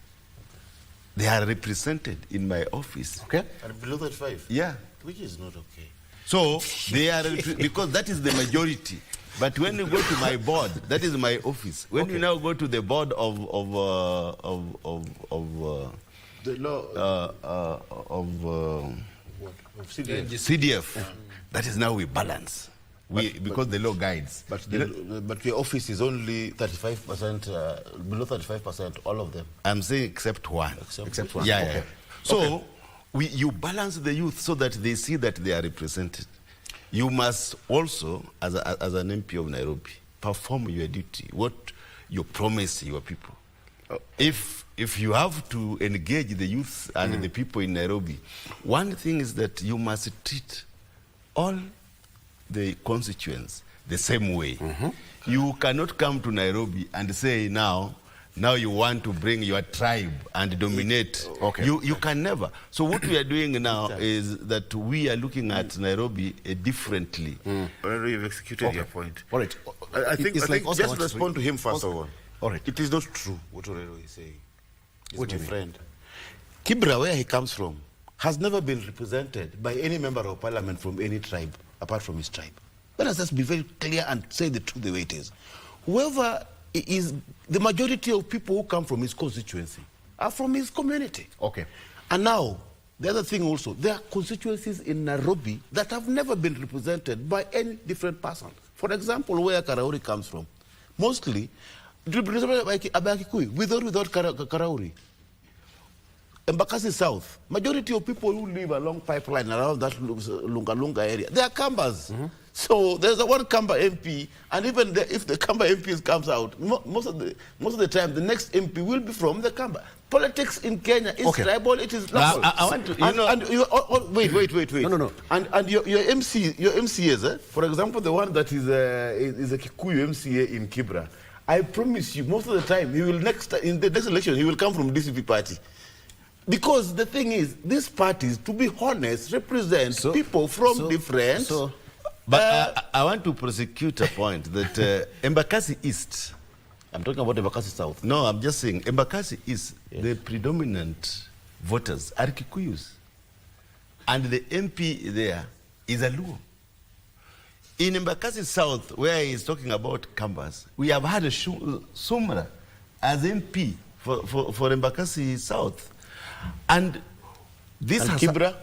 They are represented in my office. Okay? And below 35? Yeah. Which is not okay. So they are, because that is the majority. But when you go to my board, that is my office. When you now go to the board of The law of CDF, that is now we balance. Because the law guides. But your office is only 35%, below 35%, all of them. I'm saying except one. Except one. Yeah, Okay. yeah. So you balance the youth so that they see that they are represented. You must also, as an MP of Nairobi, perform your duty, what you promise your people. If you have to engage the youth and the people in Nairobi, one thing is that you must treat all the constituents the same way. You cannot come to Nairobi and say now you want to bring your tribe and dominate. Okay. You can never. So what we are doing now is that we are looking at Nairobi differently. You've executed your point. All right. I think It's like Oscar just wants to respond to him first of all. All right. It is not true what Orero is saying. He's What do my you mean? friend. Kibra, where he comes from, has never been represented by any member of parliament from any tribe, apart from his tribe. Let us just be very clear and say the truth the way it is. Whoever is, the majority of people who come from his constituency are from his community. Okay. And now, the other thing also, there are constituencies in Nairobi that have never been represented by any different person. For example, where Karauri comes from, mostly represented by Kikuyu, with or without Karauri. Embakasi South, majority of people who live along pipeline around that Lunga area, they are Kambas. So there's a one Kamba MP, and even if the Kamba MP comes out, most of the time, the next MP will be from the Kamba. Politics in Kenya is tribal, it is local. I want to, wait. No. And your MCAs, for example, the one that is a Kikuyu MCA in Kibra, I promise you, most of the time, in the next election, he will come from DCP party. Because the thing is, these parties, to be honest, represent people from different... But I want to prosecute a point that Embakasi East, I'm talking about Embakasi South. no, I'm just saying, Embakasi East, the predominant voters are Kikuyus. And the MP there is a Luo. In Embakasi South, where he's talking about Kambas, we have had a Sumra as MP for Embakasi South. And this And has... Kibra?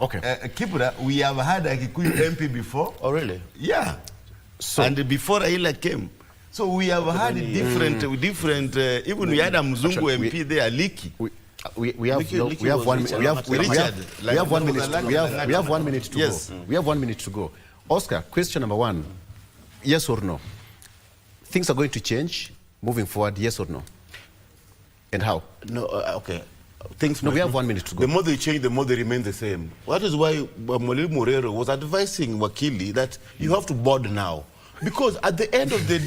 Okay. Kibra, we have had a Kikuyu MP before. Oh, really? Yeah. And before Raila came. So we have had different, even we had a Mzungu MP there, Liki. We have 1 minute to Yes. go. We have 1 minute to go. Oscar, question number 1. Yes or no? Things are going to change moving forward, yes or no? And how? No, okay. Things No, we have 1 minute to go. The more they change, the more they remain the same. That is why Mwalimu Orero was advising Wakili that you have to board now. Because at the end of the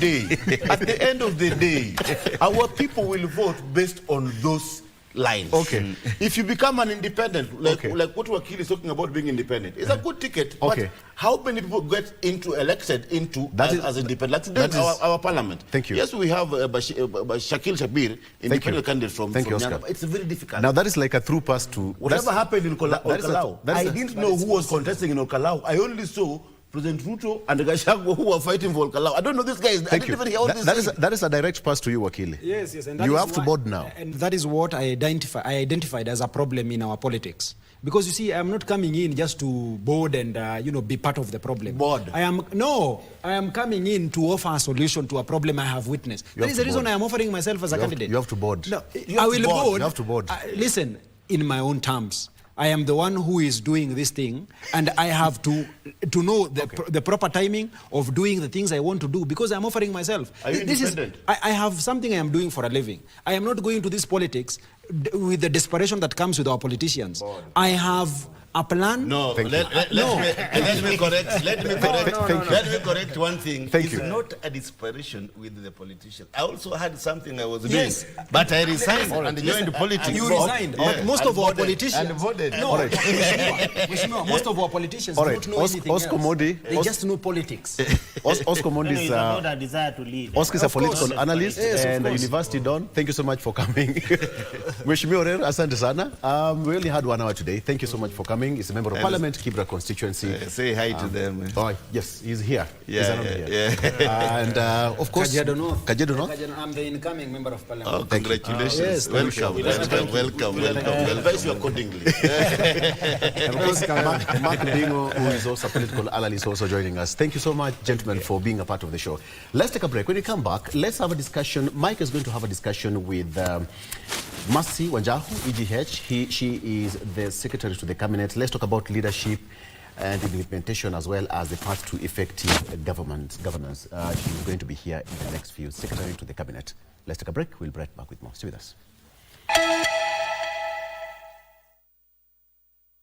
day, our people will vote based on those lines. Okay. If you become an independent, like what Wakili is talking about being independent, it's a good ticket. But how many people get elected as independent? That's our parliament. Thank you. Yes, we have Shakil Shabir, independent candidate from Nyanga. It's very difficult. Now that is like a through pass to... Whatever happened in Olkalau, I didn't know who was contesting in Olkalau. I only saw President Ruto and Gachagua who were fighting for Olkalau. I don't know these guys. Thank you. That is a direct pass to you, Wakili. Yes. And you have to board now. And that is what I identified as a problem in our politics. Because you see, I am not coming in just to board and be part of the problem. Board. I am coming in to offer a solution to a problem I have witnessed. That is the reason I am offering myself as a candidate. You have to board. No, I will board. You have to board. Listen, in my own terms. I am the one who is doing this thing, and I have to know the proper timing of doing the things I want to do, because I'm offering myself. Are you independent? I have something I am doing for a living. I am not going to this politics with the desperation that comes with our politicians. Board. I have a plan. No, let me correct one thing. Thank you. It's not a desperation with the politician. I also had something I was doing, but I resigned and joined politics. You resigned, but most of our politicians... And voted. No, Mheshimiwa, most of our politicians don't know anything Oscar else. Modi, They just know politics. Oscar Modi is not a desire to lead. Oscar is a political analyst and a university don. Thank you so much for coming. Mheshimiwa Orero, asante sana. We only had 1 hour today. Thank you so much for coming. He's a member of Parliament, Kibra constituency. Say hi to them. Oh, yes, he's here. He's around here. Yeah. And of course, Kajiado North. Kajiado North. I'm the incoming member of Parliament. Oh, congratulations. Yes, welcome. Advise you accordingly. And of course, Mark Bingo, who is also a political analyst, also joining us. Thank you so much, gentlemen, for being a part of the show. Let's take a break. When we come back, let's have a discussion. Mike is going to have a discussion with Mercy Wanjahu, EGH. She is the secretary to the cabinet. Let's talk about leadership, and implementation, as well as the path to effective governance. She's going to be here in the next few, secretary to the cabinet. Let's take a break. We'll be right back with more. Stay with us.